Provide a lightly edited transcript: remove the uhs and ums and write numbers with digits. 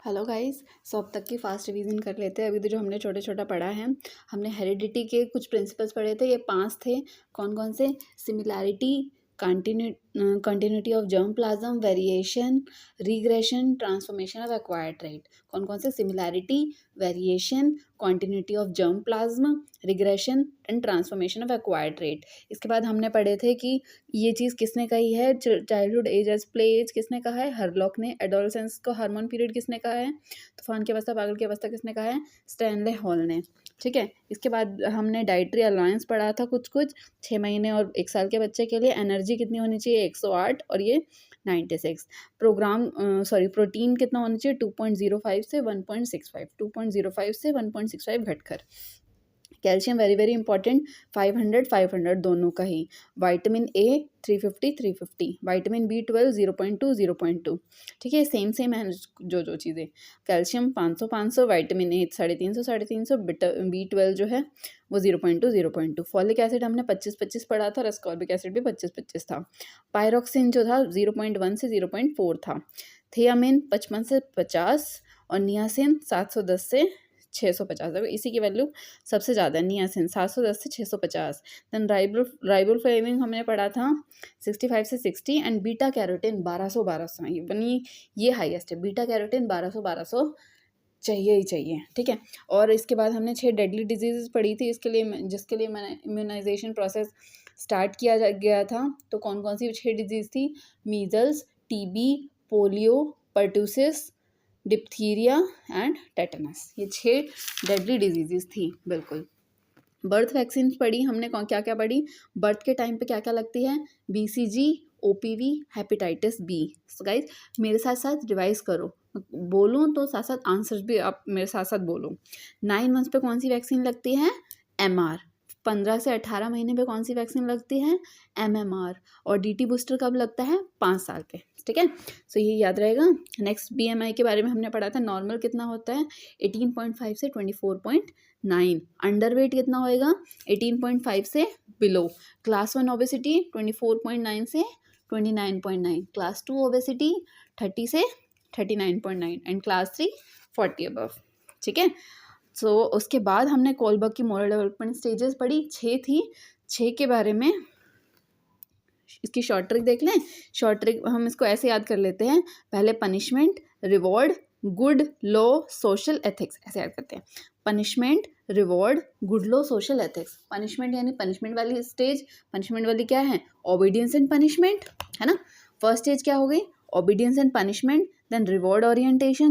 Hello guys. सो अब तक की फास्ट रिवीजन कर लेते हैं। अभी तो जो हमने छोटा छोटा पढ़ा है, हमने हेरिडिटी के कुछ प्रिंसिपल्स पढ़े थे। ये 5 थे। कौन कौन से? Similarity, continuity of germ plasm, variation, regression, transformation of acquired trait. कौन कौन से? Similarity, variation, continuity of germ plasm, regression and transformation of acquired trait. इसके बाद हमने पढ़े थे कि ये चीज़ किसने कही है? Childhood age as play age किसने कहा है? हरलॉक ने। एडोलसेंस को हार्मोन पीरियड किसने कहा है? तूफान की अवस्था, पागल की अवस्था किसने कहा है? स्टैनले हॉल ने। ठीक है। इसके बाद हमने डाइटरी अलाउंस पढ़ा था कुछ 6 महीने और 1 साल के बच्चे के लिए। एनर्जी कितनी होनी चाहिए? 108 और ये 96। प्रोटीन कितना होना चाहिए? 2.05 से 1.65, 2.05 से 1.65 घटकर। कैल्शियम वेरी वेरी इंपॉर्टेंट, 500 दोनों का ही। Vitamin A 350, vitamin B12 0.2। ठीक है, सेम है जो चीज़ें। कैल्शियम 500, विटामिन ए 350, B12 जो है वो 0.2। फॉलिक एसिड हमने 25 पढ़ा था और एस्कॉर्बिक एसिड भी 25 था। पायरोक्सिन जो था 0.1 से 0.4 था। थियामिन 55 से 50 और नियासिन 710 से 650। इसी की वैल्यू सबसे ज़्यादा नियासिन 710 से 650। देन राइबोफ्लेविन हमने पढ़ा था 65 से 60 एंड बीटा कैरोटीन 1200 ये हाईएस्ट है। बीटा कैरोटीन 1200 चाहिए ही चाहिए। ठीक है। और इसके बाद हमने 6 डेडली डिजीज़ पढ़ी थी जिसके लिए मैंने इम्यूनाइजेशन प्रोसेस स्टार्ट किया गया था। तो कौन कौन सी 6 डिजीज़ थी? Measles, TB, polio, pertussis, diphtheria and tetanus. ये 6 डेडली डिजीजेस थी। बिल्कुल। बर्थ वैक्सीन पढ़ी हमने। क्या क्या पढ़ी? बर्थ के टाइम पे क्या क्या लगती है? BCG, OPV, hepatitis B. So guys मेरे साथ साथ रिवाइज करो, बोलूँ तो साथ साथ आंसर्स भी आप मेरे साथ साथ बोलो। 9 मंथ्स पे कौन सी वैक्सीन लगती है? MR। 15 से 18 महीने पे कौन सी वैक्सीन लगती है? MMR। और DT बूस्टर कब लगता है? 5 साल पे। ठीक है। सो ये याद रहेगा। नेक्स्ट BMI के बारे में हमने पढ़ा था। नॉर्मल कितना होता है? 18.5 से 24.9। अंडर वेट कितना होएगा? 18.5 से बिलो। क्लास 1 ओबेसिटी 24.9 से 29.9। क्लास 2 ओबेसिटी 30 से 39.9 एंड क्लास 3 40 अबव। ठीक है। सो उसके बाद हमने कोलबर्ग की मोरल डेवलपमेंट स्टेजेस पढ़ी। 6 थी। 6 के बारे में इसकी शॉर्ट ट्रिक देख लें। शॉर्ट ट्रिक हम इसको ऐसे याद कर लेते हैं। पहले punishment, reward, good, law, social ethics, ऐसे याद करते हैं। Punishment, reward, good, law, social ethics. Punishment यानी पनिशमेंट वाली स्टेज। पनिशमेंट वाली क्या है? ओबीडियंस एंड पनिशमेंट, है ना। फर्स्ट स्टेज क्या हो गई? Obedience and punishment. Then reward orientation,